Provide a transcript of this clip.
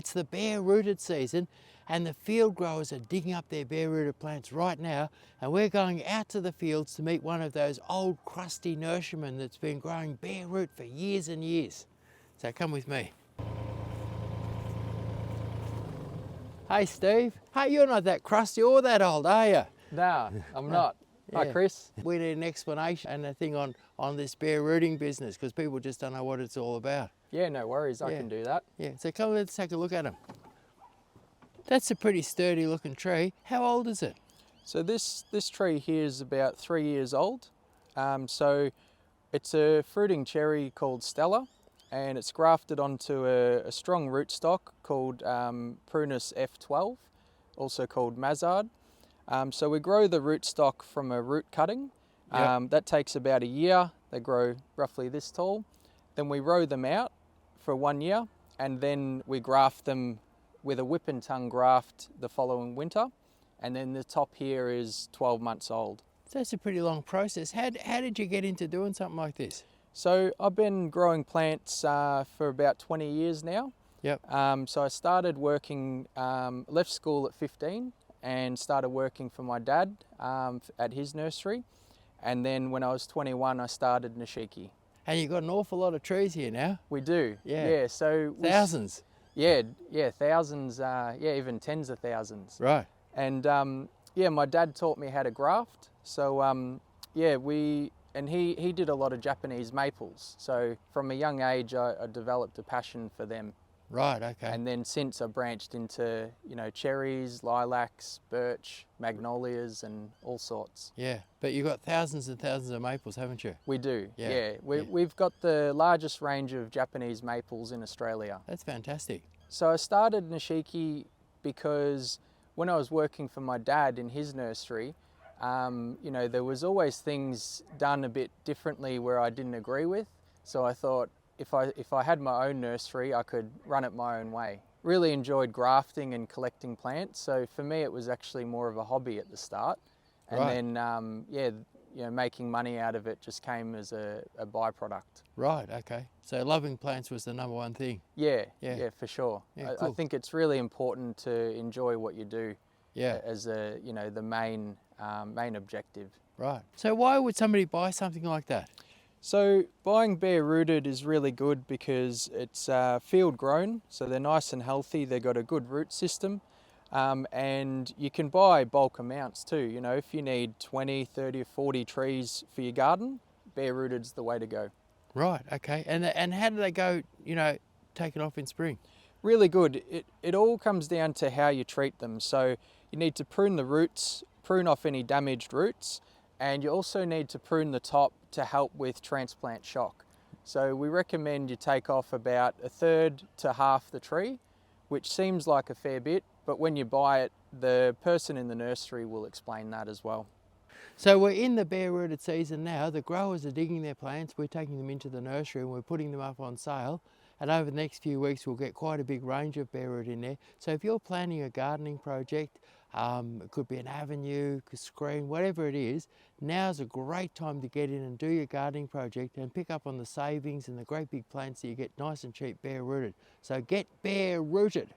It's the bare-rooted season, and the field growers are digging up their bare-rooted plants right now, and we're going out to the fields to meet one of those old crusty nurserymen that's been growing bare root for years and years. So come with me. Hey Steve, hey, you're not that crusty or that old, are you? No, I'm not. Hi Chris. We need an explanation and a thing on this bare rooting business, because people just don't know what it's all about. Yeah, no worries, I can do that. Yeah, so come, let's take a look at them. That's a pretty sturdy looking tree. How old is it? So this tree here is about 3 years old. So it's a fruiting cherry called Stella, and it's grafted onto a strong rootstock called Prunus F12, also called Mazzard. So we grow the rootstock from a root cutting. That takes about a year. They grow roughly this tall. Then we row them out for 1 year, and then we graft them with a whip and tongue graft the following winter. And then the top here is 12 months old. So that's a pretty long process. How did you get into doing something like this? So I've been growing plants for about 20 years now. Yep. So I started working, left school at 15 and started working for my dad at his nursery. And then when I was 21, I started Nishiki. And you've got an awful lot of trees here now. We do. Yeah. So thousands. Yeah, thousands, even tens of thousands. Right. And my dad taught me how to graft. So he did a lot of Japanese maples. So from a young age, I developed a passion for them. Right, okay. And then since I branched into, cherries, lilacs, birch, magnolias, and all sorts. Yeah, but you've got thousands and thousands of maples, haven't you? We do, yeah. We've got the largest range of Japanese maples in Australia. That's fantastic. So I started Nishiki because when I was working for my dad in his nursery, there was always things done a bit differently where I didn't agree with. So I thought, if I had my own nursery, I could run it my own way. Really enjoyed grafting and collecting plants. So for me, it was actually more of a hobby at the start. And then, making money out of it just came as a byproduct. Right, okay. So loving plants was the number one thing. Yeah, for sure. Yeah, cool. I think it's really important to enjoy what you do. Yeah. As the main objective. Right. So why would somebody buy something like that? So buying bare-rooted is really good because it's field grown, so they're nice and healthy. They've got a good root system, and you can buy bulk amounts too. If you need 20, 30 or 40 trees for your garden, bare-rooted's the way to go. Right, okay. And how do they go, taking off in spring? Really good. It all comes down to how you treat them. So you need to prune the roots, prune off any damaged roots, and you also need to prune the top to help with transplant shock. So we recommend you take off about 1/3 to half the tree, which seems like a fair bit, but when you buy it, the person in the nursery will explain that as well. So we're in the bare-rooted season now. The growers are digging their plants. We're taking them into the nursery and we're putting them up on sale. And over the next few weeks, we'll get quite a big range of bare-root in there. So if you're planning a gardening project, it could be an avenue, a screen, whatever it is, now's a great time to get in and do your gardening project and pick up on the savings and the great big plants that you get nice and cheap bare-rooted. So get bare-rooted.